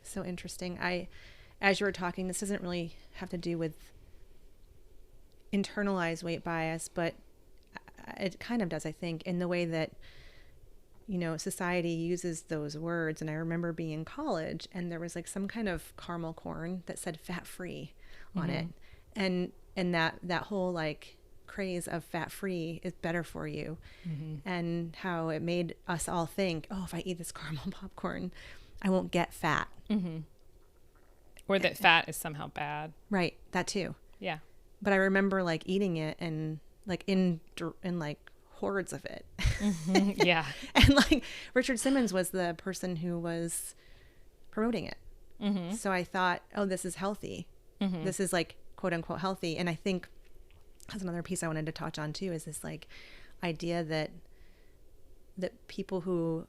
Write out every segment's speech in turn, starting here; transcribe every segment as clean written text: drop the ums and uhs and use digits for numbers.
So interesting. As you were talking, this doesn't really have to do with internalized weight bias, but it kind of does, I think, in the way that, society uses those words. And I remember being in college and there was like some kind of caramel corn that said fat free on it. And that whole like craze of fat free is better for you. And how it made us all think, oh, if I eat this caramel popcorn, I won't get fat. Or that fat is somehow bad. Right. That too. Yeah. But I remember like eating it and like in like hordes of it. Yeah. And like Richard Simmons was the person who was promoting it. So I thought, oh, this is healthy. This is like quote unquote healthy. And I think that's another piece I wanted to touch on too, is this like idea that people who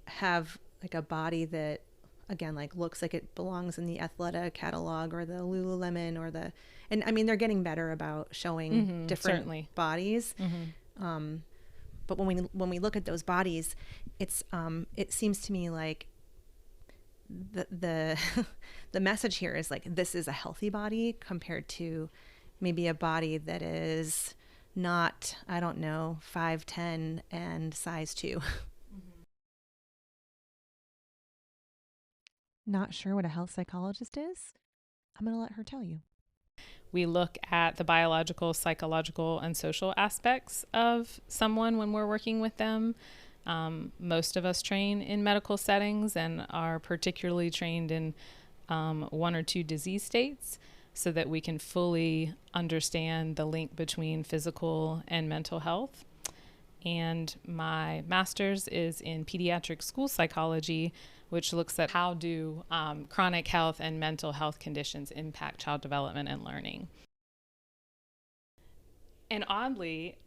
have like a body that, again, like looks like it belongs in the Athleta catalog or the Lululemon or and I mean, they're getting better about showing different bodies. But when we look at those bodies, it seems to me like the message here is like, this is a healthy body compared to maybe a body that is not, I don't know, 5'10" and size 2. Not sure what a health psychologist is? I'm going to let her tell you. We look at the biological, psychological, and social aspects of someone when we're working with them. Most of us train in medical settings and are particularly trained in 1 or 2 disease states so that we can fully understand the link between physical and mental health. And my master's is in pediatric school psychology, which looks at how do chronic health and mental health conditions impact child development and learning. And oddly,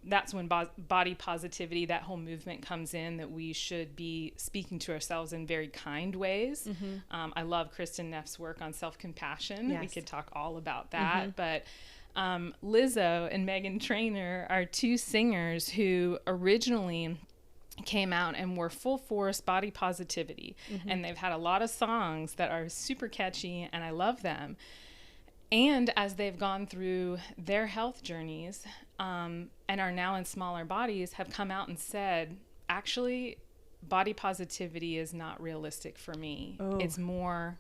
that's when body positivity, that whole movement comes in, that we should be speaking to ourselves in very kind ways. I love Kristen Neff's work on self-compassion. Yes. We could talk all about that. But Lizzo and Meghan Trainor are 2 singers who originally came out and were full force body positivity. And they've had a lot of songs that are super catchy and I love them. And as they've gone through their health journeys and are now in smaller bodies, have come out and said, actually, body positivity is not realistic for me. Oh. It's more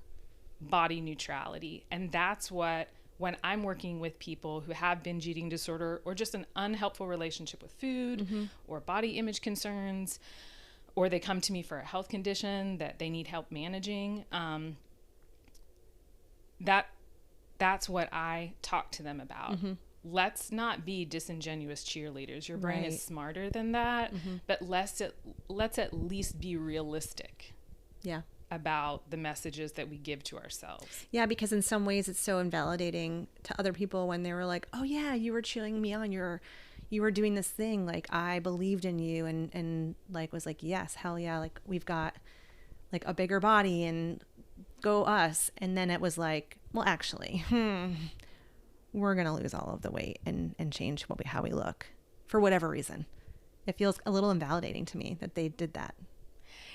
body neutrality. And that's what, when I'm working with people who have binge eating disorder or just an unhelpful relationship with food or body image concerns, or they come to me for a health condition that they need help managing, that's what I talk to them about. Let's not be disingenuous cheerleaders. Your brain is smarter than that, but let's at least be realistic. Yeah. About the messages that we give to ourselves. Yeah, because in some ways it's so invalidating to other people when they were like, oh yeah, you were cheering me on, you were doing this thing, like I believed in you and like was like, yes, hell yeah, like we've got like a bigger body and go us. And then it was like, well, actually, we're gonna lose all of the weight and change how we look for whatever reason. It feels a little invalidating to me that they did that.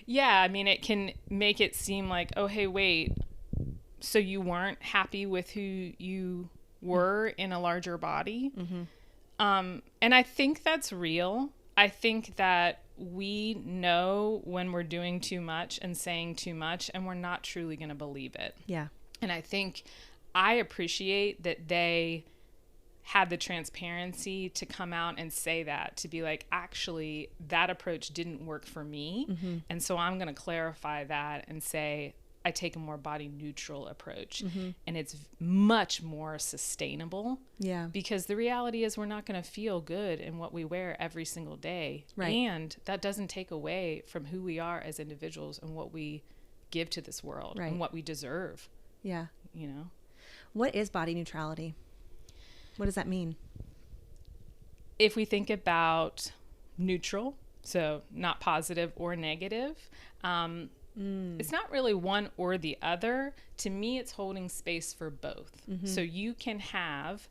Yeah, I mean, it can make it seem like, oh, hey, wait, so you weren't happy with who you were in a larger body? And I think that's real. I think that we know when we're doing too much and saying too much, and we're not truly going to believe it. Yeah. And I think I appreciate that they had the transparency to come out and say that, to be like, actually, that approach didn't work for me. And so I'm going to clarify that and say, I take a more body neutral approach and it's much more sustainable. Yeah. Because the reality is we're not going to feel good in what we wear every single day. Right. And that doesn't take away from who we are as individuals and what we give to this world and what we deserve. Yeah. You know, what is body neutrality? What does that mean? If we think about neutral, so not positive or negative, it's not really one or the other. To me, it's holding space for both. So you can have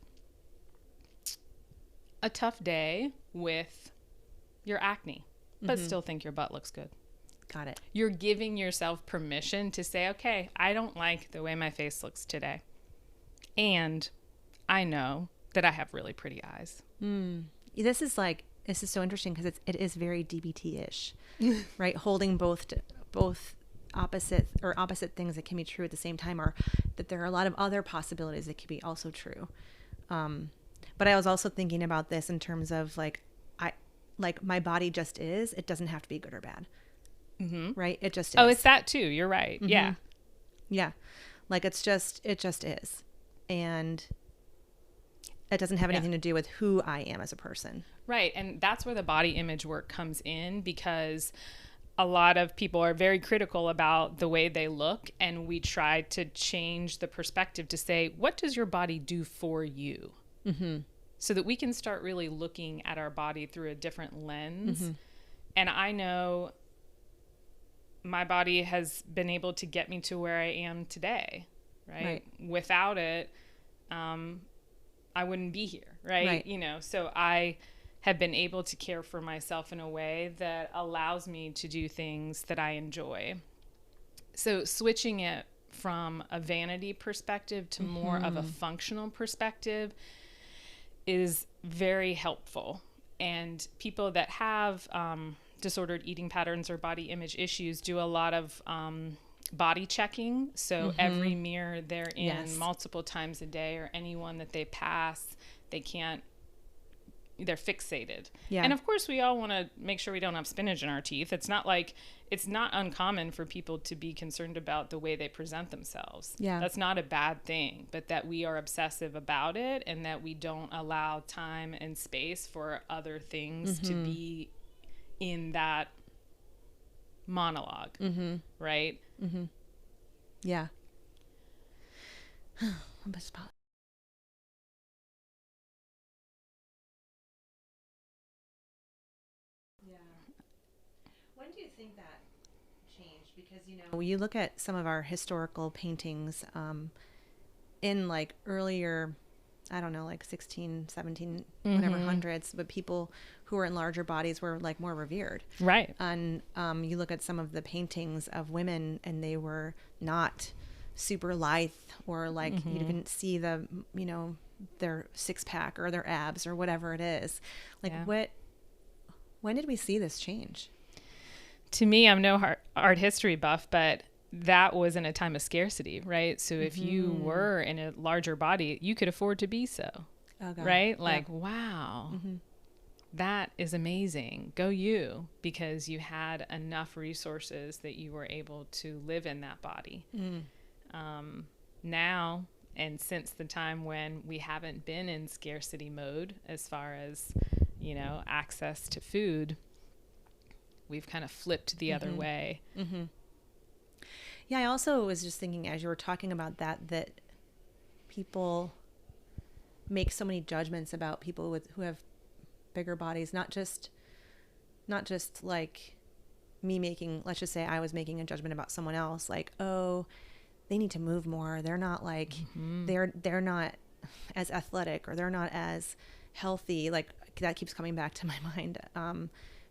a tough day with your acne, but still think your butt looks good. Got it. You're giving yourself permission to say, okay, I don't like the way my face looks today. And I know that I have really pretty eyes. This is so interesting because it is very DBT-ish, right? Holding both opposite things that can be true at the same time, or that there are a lot of other possibilities that could be also true. But I was also thinking about this in terms of my body just is. It doesn't have to be good or bad. Mm-hmm. Right? It just is. Oh, it's that too. You're right. Mm-hmm. Yeah. Yeah. Like it just is. And it doesn't have anything to do with who I am as a person. Right. And that's where the body image work comes in, because a lot of people are very critical about the way they look. And we try to change the perspective to say, what does your body do for you? Mm-hmm. So that we can start really looking at our body through a different lens. Mm-hmm. And I know my body has been able to get me to where I am today, right? Without it, I wouldn't be here, right? You know, so I have been able to care for myself in a way that allows me to do things that I enjoy. So switching it from a vanity perspective to more of a functional perspective is very helpful. And people that have disordered eating patterns or body image issues do a lot of body checking. So every mirror they're in multiple times a day, or anyone that they pass, they're fixated. Yeah. And of course we all want to make sure we don't have spinach in our teeth. It's not uncommon for people to be concerned about the way they present themselves. Yeah. That's not a bad thing, but that we are obsessive about it, and that we don't allow time and space for other things to be in that monologue. Right? Yeah. When do you think that changed? Because, you look at some of our historical paintings in like earlier, I don't know, like 16, 17, whatever hundreds, but people who were in larger bodies were like more revered. Right. And you look at some of the paintings of women, and they were not super lithe, or like you didn't see the, their six pack or their abs or whatever it is. Like when did we see this change? To me, I'm no art history buff, but that was in a time of scarcity, right? So if you were in a larger body, you could afford to be so, right? Like, wow, that is amazing. Go you, because you had enough resources that you were able to live in that body. Now, and since the time when we haven't been in scarcity mode as far as, access to food, we've kind of flipped the other way. Yeah, I also was just thinking, as you were talking about that people make so many judgments about people who have bigger bodies, not just like me making, let's just say I was making a judgment about someone else, like, oh, they need to move more. They're not like, they're not as athletic, or they're not as healthy. Like that keeps coming back to my mind,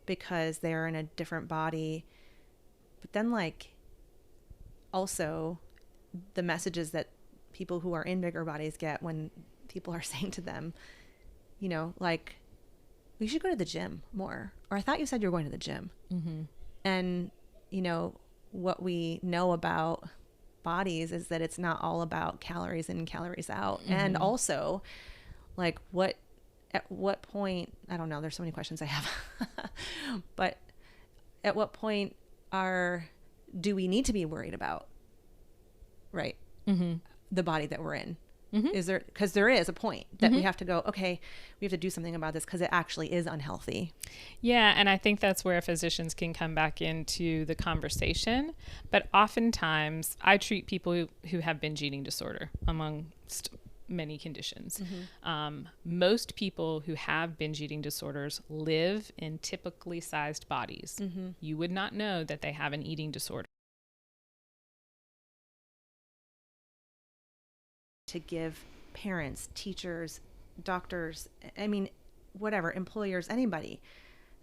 because they're in a different body. But then like, also the messages that people who are in bigger bodies get when people are saying to them, like, we should go to the gym more, or I thought you said you were going to the gym. And what we know about bodies is that it's not all about calories in and calories out. And also, like, at what point, I don't know, there's so many questions I have, but at what point do we need to be worried about, right, the body that we're in? Is there, because there is a point that we have to go, okay, we have to do something about this because it actually is unhealthy. Yeah, and I think that's where physicians can come back into the conversation. But oftentimes, I treat people who have binge eating disorder amongst many conditions. Most people who have binge eating disorders live in typically sized bodies. You would not know that they have an eating disorder. To give parents, teachers, doctors, I mean, whatever, employers, anybody,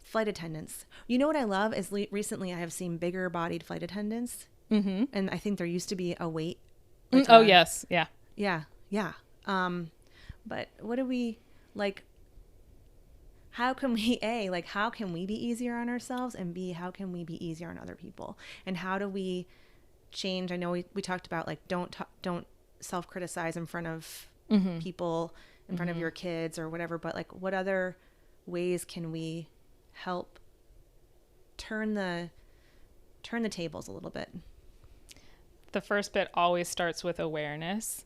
flight attendants. You know what I love is recently I have seen bigger bodied flight attendants. Mm-hmm. And I think there used to be a weight. Yes. Yeah. Yeah. Yeah. But what do we like? How can we how can we be easier on ourselves, and B, how can we be easier on other people? And how do we change? I know we talked about like don't self-criticize in front of people, in front of your kids or whatever, but like what other ways can we help turn the tables a little bit? The first bit always starts with awareness.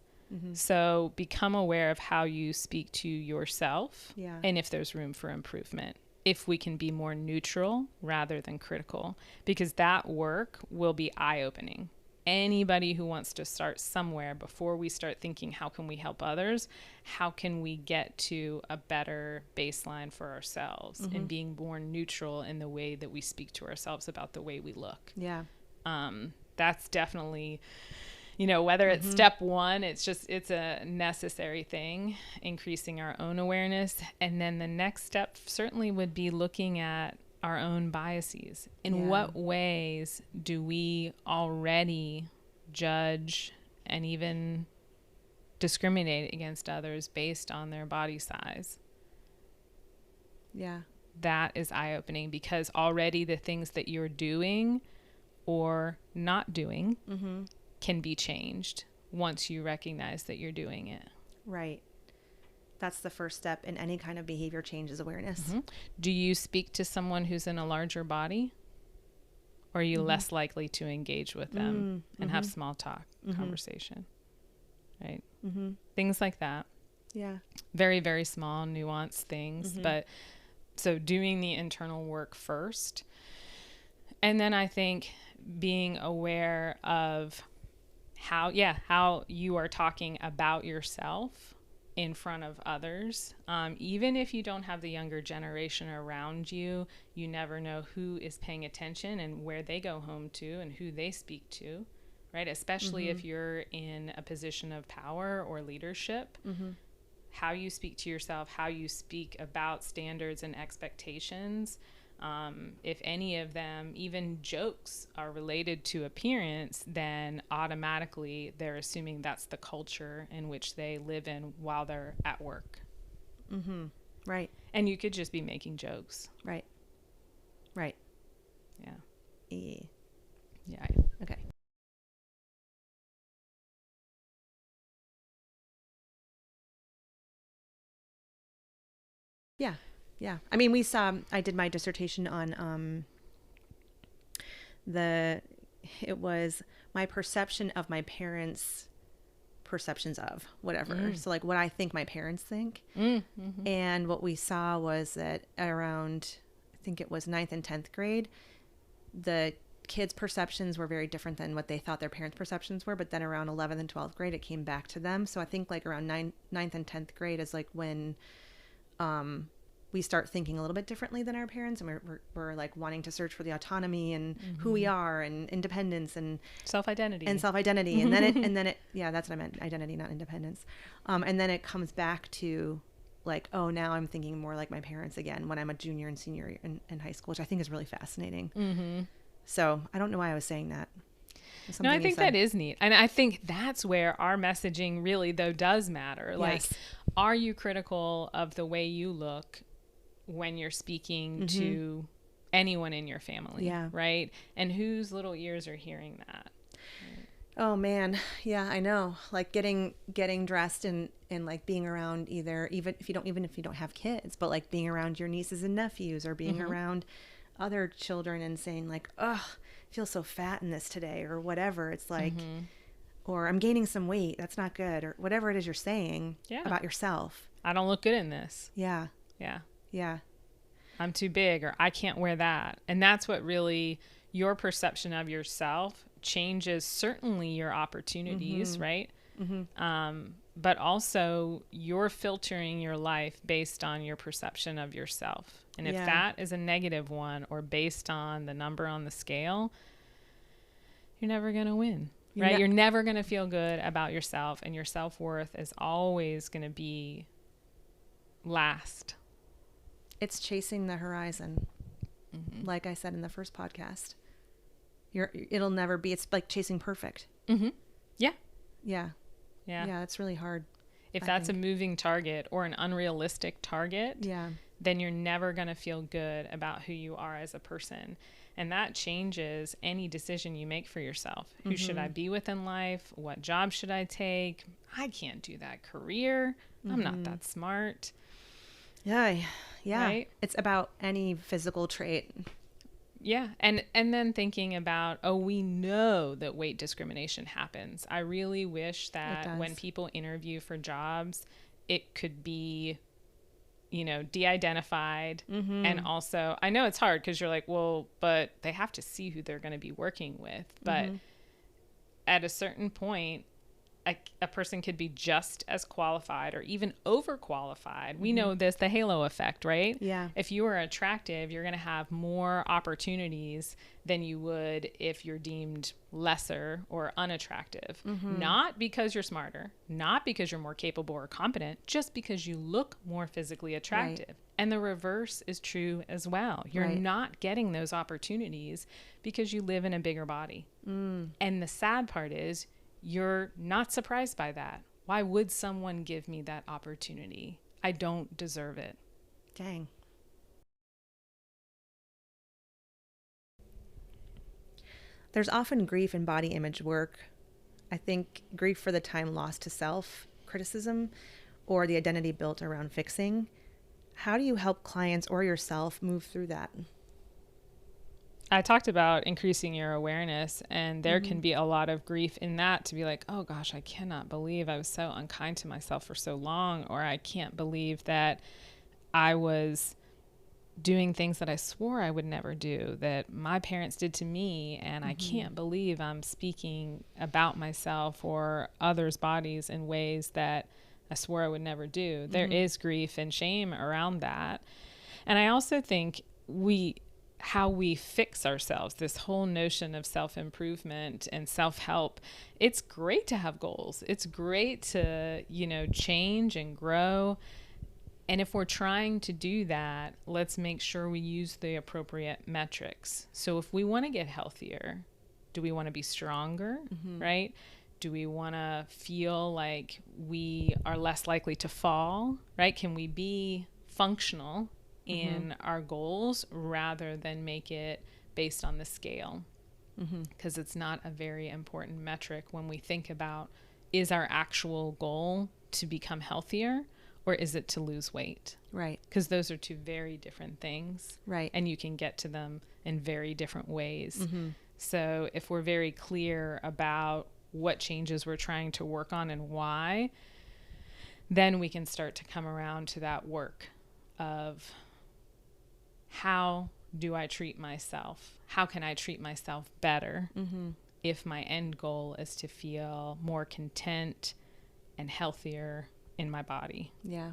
So become aware of how you speak to yourself, and if there's room for improvement. If we can be more neutral rather than critical, because that work will be eye-opening. Anybody who wants to start somewhere, before we start thinking, how can we help others? How can we get to a better baseline for ourselves and being more neutral in the way that we speak to ourselves about the way we look? Yeah. That's definitely, whether it's step one, it's a necessary thing, increasing our own awareness. And then the next step certainly would be looking at our own biases. In what ways do we already judge and even discriminate against others based on their body size? Yeah. That is eye-opening, because already the things that you're doing or not doing can be changed once you recognize that you're doing it. Right. That's the first step in any kind of behavior change, is awareness. Do you speak to someone who's in a larger body? Or are you less likely to engage with them and have small talk conversation? Right? Things like that. Yeah. Very, very small, nuanced things. But so doing the internal work first. And then I think being aware of how you are talking about yourself in front of others. Even if you don't have the younger generation around you, you never know who is paying attention and where they go home to and who they speak to, right? Especially if you're in a position of power or leadership. How you speak to yourself, how you speak about standards and expectations. If any of them, even jokes, are related to appearance, then automatically they're assuming that's the culture in which they live in while they're at work. Right. And you could just be making jokes. Right. Right. Yeah. Yeah. Okay. Yeah. Yeah. I mean, I did my dissertation on it was my perception of my parents' perceptions of whatever. So like what I think my parents think. And what we saw was that around, I think it was 9th and 10th grade, the kids' perceptions were very different than what they thought their parents' perceptions were. But then around 11th and 12th grade, it came back to them. So I think like around 9th and 10th grade is like when we start thinking a little bit differently than our parents, and we're like wanting to search for the autonomy and who we are and independence and self-identity and then it yeah, that's what I meant, identity, not independence. And then it comes back to like, oh, now I'm thinking more like my parents again when I'm a junior and senior in high school, which I think is really fascinating. So I don't know why I was saying that. No, I think that is neat. And I think that's where our messaging really, though, does matter. Like, are you critical of the way you look when you're speaking to anyone in your family? Yeah. Right? And whose little ears are hearing that? Right. Oh man. Yeah, I know. Like getting dressed and like being around even if you don't have kids, but like being around your nieces and nephews, or being around other children and saying like, ugh, I feel so fat in this today, or whatever. It's like, or I'm gaining some weight. That's not good, or whatever it is you're saying about yourself. I don't look good in this. Yeah. Yeah. Yeah. I'm too big, or I can't wear that. And that's what really, your perception of yourself changes certainly your opportunities, right? But also you're filtering your life based on your perception of yourself. And if that is a negative one, or based on the number on the scale, you're never going to win, right? You're never going to feel good about yourself, and your self-worth is always going to be last. It's chasing the horizon. Like I said in the first podcast, it'll never be, it's like chasing perfect. Yeah. Yeah. It's really hard. If that's a moving target or an unrealistic target, then you're never going to feel good about who you are as a person. And that changes any decision you make for yourself. Who should I be with in life? What job should I take? I can't do that career. I'm not that smart. Yeah. Right? It's about any physical trait. Yeah. And then thinking about, we know that weight discrimination happens. I really wish that when people interview for jobs, it could be, de-identified. And also, I know it's hard because you're like, well, but they have to see who they're going to be working with. But at a certain point, a person could be just as qualified or even overqualified. We know this, the halo effect, right? Yeah. If you are attractive, you're going to have more opportunities than you would if you're deemed lesser or unattractive. Not because you're smarter, not because you're more capable or competent, just because you look more physically attractive. Right. And the reverse is true as well. You're not getting those opportunities because you live in a bigger body. And the sad part is, you're not surprised by that. Why would someone give me that opportunity? I don't deserve it. Dang. There's often grief in body image work. I think grief for the time lost to self, criticism, or the identity built around fixing. How do you help clients or yourself move through that? I talked about increasing your awareness, and there can be a lot of grief in that, to be like, oh gosh, I cannot believe I was so unkind to myself for so long, or I can't believe that I was doing things that I swore I would never do, that my parents did to me, and I can't believe I'm speaking about myself or others' bodies in ways that I swore I would never do. There is grief and shame around that. And I also think how we fix ourselves, this whole notion of self-improvement and self-help, it's great to have goals. It's great to, change and grow. And if we're trying to do that, let's make sure we use the appropriate metrics. So if we want to get healthier, do we want to be stronger, right? Do we want to feel like we are less likely to fall, right? Can we be functional in our goals rather than make it based on the scale? Because it's not a very important metric when we think about, is our actual goal to become healthier or is it to lose weight? Right. Because those are two very different things. Right. And you can get to them in very different ways. So if we're very clear about what changes we're trying to work on and why, then we can start to come around to that work of, how do I treat myself? How can I treat myself better if my end goal is to feel more content and healthier in my body? Yeah.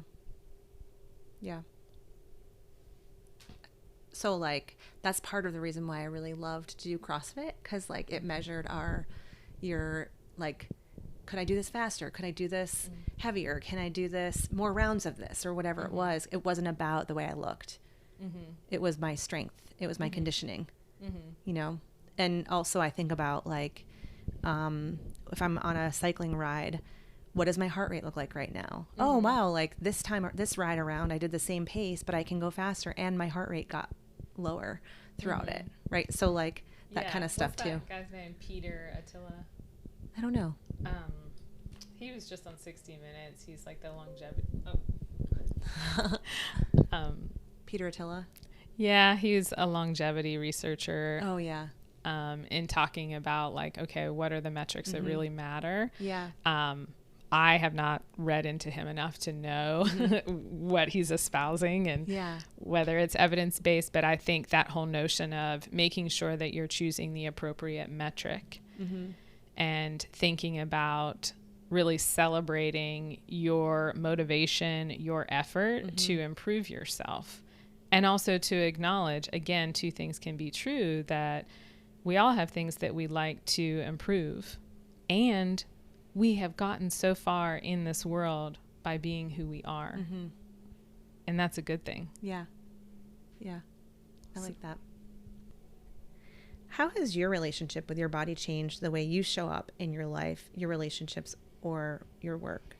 So that's part of the reason why I really loved to do CrossFit, because it measured could I do this faster? Could I do this heavier? Can I do this more rounds of this or whatever it was? It wasn't about the way I looked. It was my strength. It was my conditioning, and also I think about if I'm on a cycling ride, what does my heart rate look like right now? Oh, wow. This time, this ride around, I did the same pace, but I can go faster and my heart rate got lower throughout it. Right. So that kind of stuff too. What's that guy's name? Peter Attila. I don't know. He was just on 60 Minutes. He's the longevity. Peter Attila. Yeah, he's a longevity researcher. Oh yeah. In talking about okay, what are the metrics that really matter? Yeah. I have not read into him enough to know what he's espousing and whether it's evidence-based, but I think that whole notion of making sure that you're choosing the appropriate metric and thinking about really celebrating your motivation, your effort to improve yourself. And also to acknowledge, again, two things can be true, that we all have things that we'd like to improve. And we have gotten so far in this world by being who we are. And that's a good thing. Yeah. I like that. How has your relationship with your body changed the way you show up in your life, your relationships, or your work?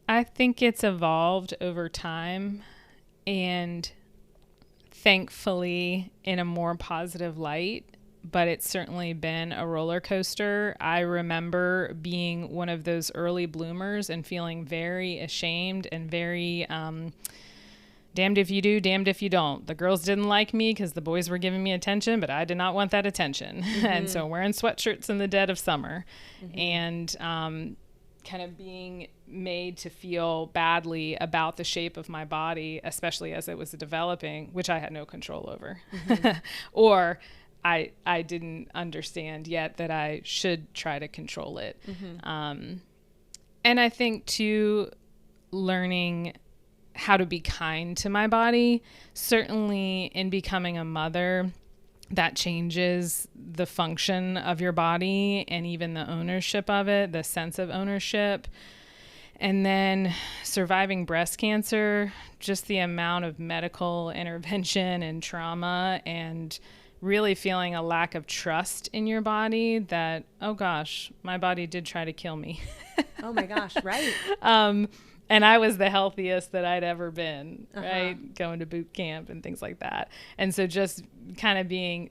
I think it's evolved over time, and thankfully in a more positive light, but it's certainly been a roller coaster. I remember being one of those early bloomers and feeling very ashamed and very damned if you do, damned if you don't. The girls didn't like me because the boys were giving me attention, but I did not want that attention. Mm-hmm. And so wearing sweatshirts in the dead of summer, mm-hmm. and kind of being made to feel badly about the shape of my body, especially as it was developing, which I had no control over. Mm-hmm. Or I didn't understand yet that I should try to control it. Mm-hmm. And I think too, learning how to be kind to my body, certainly in becoming a mother, that changes the function of your body and even the ownership of it, the sense of ownership. And then surviving breast cancer, just the amount of medical intervention and trauma, and really feeling a lack of trust in your body that, oh gosh, my body did try to kill me. Oh my gosh, right. And I was the healthiest that I'd ever been, right? Going to boot camp and things like that. And so just kind of being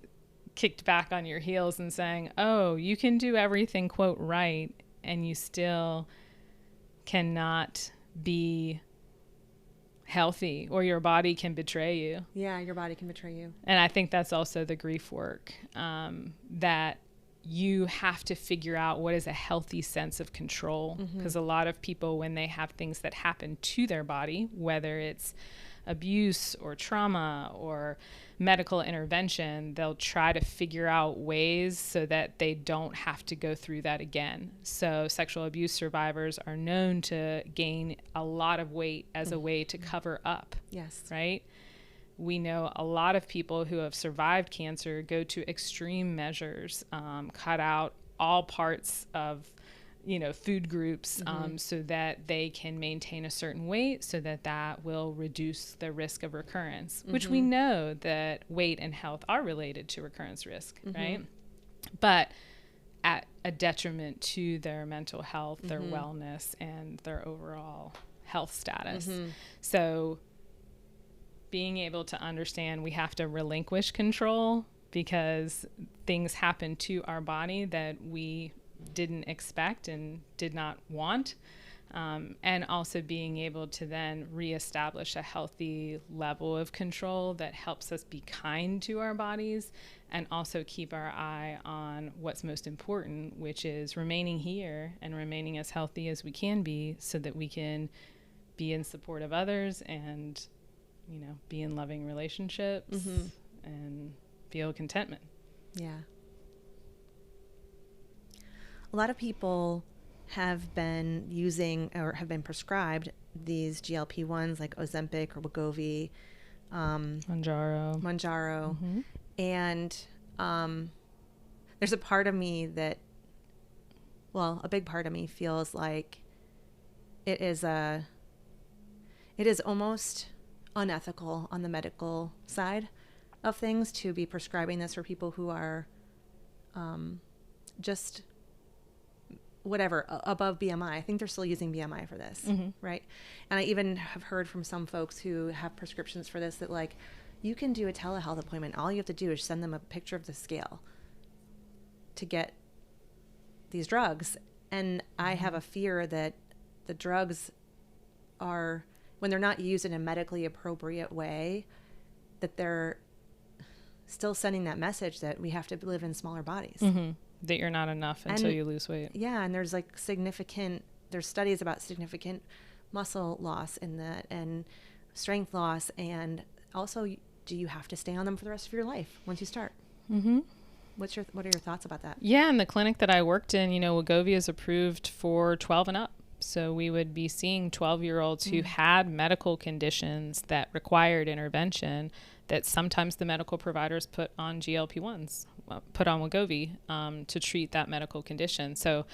kicked back on your heels and saying, oh, you can do everything, quote, right, and you still cannot be healthy, or your body can betray you. Yeah, your body can betray you. And I think that's also the grief work, that you have to figure out what is a healthy sense of control. Because a lot of people, when they have things that happen to their body, whether it's abuse or trauma or medical intervention, they'll try to figure out ways so that they don't have to go through that again. So sexual abuse survivors are known to gain a lot of weight as a way to cover up. Yes. Right? We know a lot of people who have survived cancer go to extreme measures, cut out all parts of, food groups, so that they can maintain a certain weight, so that will reduce the risk of recurrence, which we know that weight and health are related to recurrence risk, right? But at a detriment to their mental health, their wellness, and their overall health status. So being able to understand we have to relinquish control because things happen to our body that we didn't expect and did not want, and also being able to then reestablish a healthy level of control that helps us be kind to our bodies and also keep our eye on what's most important, which is remaining here and remaining as healthy as we can be so that we can be in support of others and be in loving relationships and feel contentment. Yeah. A lot of people have been using or have been prescribed these GLP-1s like Ozempic or Wegovy, Mounjaro. And there's a part of me that, a big part of me feels like it is almost unethical on the medical side of things to be prescribing this for people who are just whatever above BMI. I think they're still using BMI for this, right? And I even have heard from some folks who have prescriptions for this that like you can do a telehealth appointment. All you have to do is send them a picture of the scale to get these drugs. And I have a fear that the drugs are, when they're not used in a medically appropriate way, that they're still sending that message that we have to live in smaller bodies. That you're not enough until you lose weight. Yeah, and there's like there's studies about significant muscle loss in that and strength loss, and also do you have to stay on them for the rest of your life once you start? What are your thoughts about that? Yeah, in the clinic that I worked in, Wegovy is approved for 12 and up. So we would be seeing 12-year-olds who had medical conditions that required intervention that sometimes the medical providers put on GLP-1s, put on Wegovy to treat that medical condition. So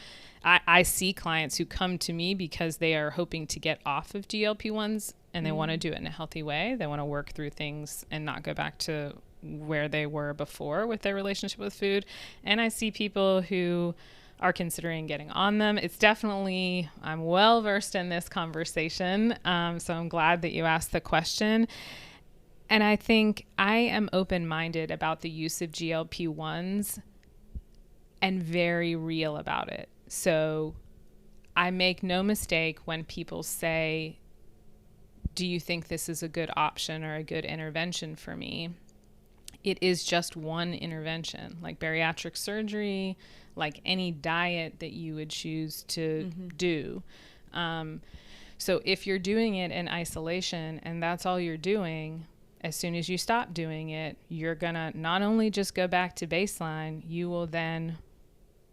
I see clients who come to me because they are hoping to get off of GLP-1s and they want to do it in a healthy way. They want to work through things and not go back to where they were before with their relationship with food. And I see people who are considering getting on them. It's definitely, I'm well versed in this conversation. So I'm glad that you asked the question. And I think I am open-minded about the use of GLP-1s and very real about it. So I make no mistake when people say, do you think this is a good option or a good intervention for me? It is just one intervention, like bariatric surgery, like any diet that you would choose to do. So if you're doing it in isolation and that's all you're doing, as soon as you stop doing it, you're going to not only just go back to baseline, you will then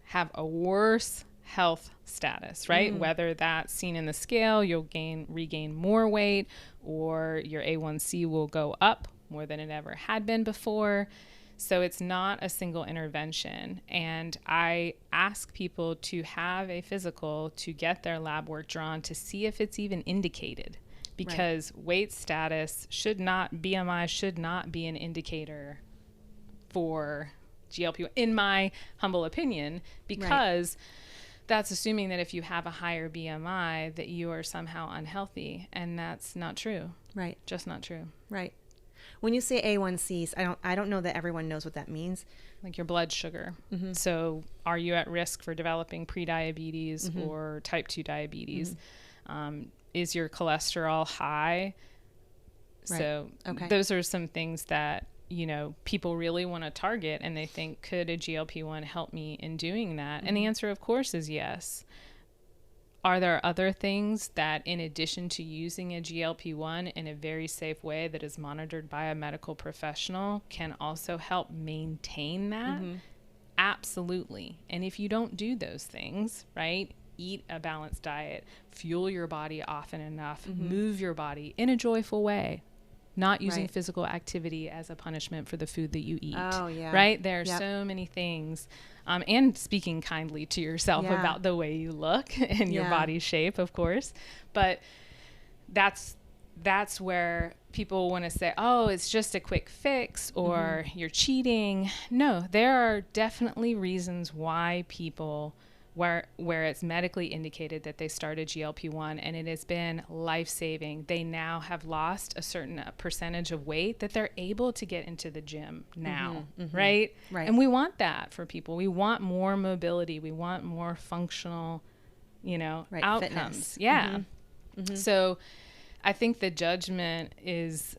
have a worse health status, right? Whether that's seen in the scale, you'll regain more weight, or your A1C will go up more than it ever had been before. So it's not a single intervention. And I ask people to have a physical to get their lab work drawn to see if it's even indicated, because weight status BMI should not be an indicator for GLP, in my humble opinion, because that's assuming that if you have a higher BMI that you are somehow unhealthy, and that's not true. Right. Just not true. Right. When you say A1Cs, I don't know that everyone knows what that means. Like your blood sugar. So are you at risk for developing prediabetes or type 2 diabetes? Is your cholesterol high? Right. So those are some things that, you know, people really want to target, and they think, could a GLP-1 help me in doing that? And the answer, of course, is yes. Are there other things that, in addition to using a GLP-1 in a very safe way that is monitored by a medical professional, can also help maintain that? Absolutely. And if you don't do those things, right, eat a balanced diet, fuel your body often enough, move your body in a joyful way, not using physical activity as a punishment for the food that you eat. Oh, yeah. Right? There are so many things. And speaking kindly to yourself about the way you look and your body shape, of course. But that's where people want to say, oh, it's just a quick fix, or you're cheating. No, there are definitely reasons why people, where it's medically indicated that they start a GLP-1 and it has been life-saving. They now have lost a certain percentage of weight that they're able to get into the gym now, right? And we want that for people. We want more mobility. We want more functional, outcomes. Fitness. Yeah. So I think the judgment is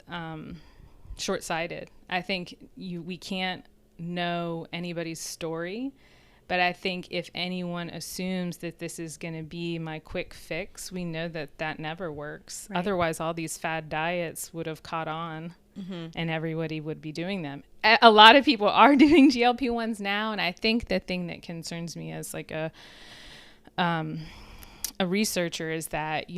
short-sighted. I think we can't know anybody's story. But I think if anyone assumes that this is going to be my quick fix, we know that never works. Right. Otherwise, all these fad diets would have caught on and everybody would be doing them. A lot of people are doing GLP-1s now. And I think the thing that concerns me as like a researcher is that,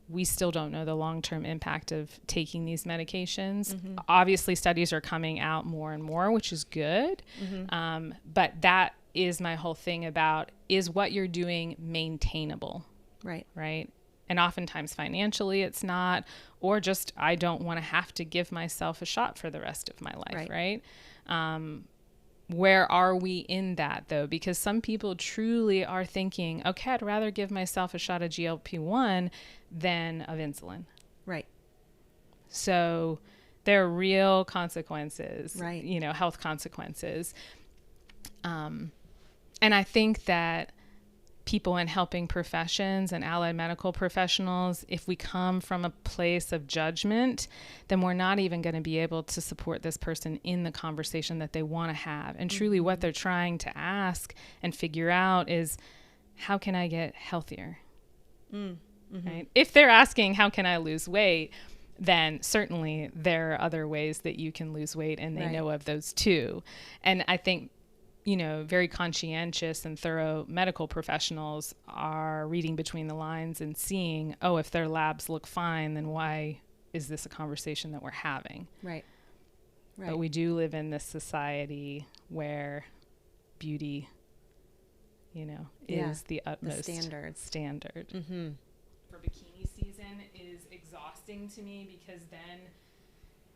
we still don't know the long-term impact of taking these medications. Obviously, studies are coming out more and more, which is good. But that is my whole thing about, is what you're doing maintainable? Right. And oftentimes financially it's not, or just, I don't want to have to give myself a shot for the rest of my life. Right. Where are we in that though? Because some people truly are thinking, okay, I'd rather give myself a shot of GLP-1 than of insulin. Right. So there are real consequences, health consequences. And I think that people in helping professions and allied medical professionals, if we come from a place of judgment, then we're not even going to be able to support this person in the conversation that they want to have. And truly what they're trying to ask and figure out is, how can I get healthier? Right? If they're asking, how can I lose weight? Then certainly there are other ways that you can lose weight, and they know of those too. And I think very conscientious and thorough medical professionals are reading between the lines and seeing, oh, if their labs look fine, then why is this a conversation that we're having? Right. But we do live in this society where beauty, is the utmost standard. For bikini season is exhausting to me, because then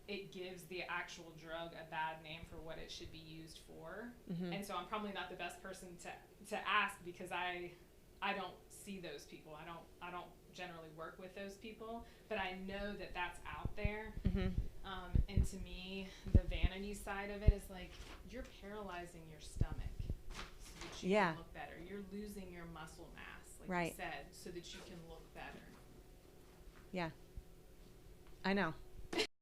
it gives the actual drug a bad name for what it should be used for. And so I'm probably not the best person to ask, because I don't see those people. I don't generally work with those people, but I know that that's out there. And to me, the vanity side of it is like, you're paralyzing your stomach so that you can look better. You're losing your muscle mass, like you said, so that you can look better. Yeah, I know.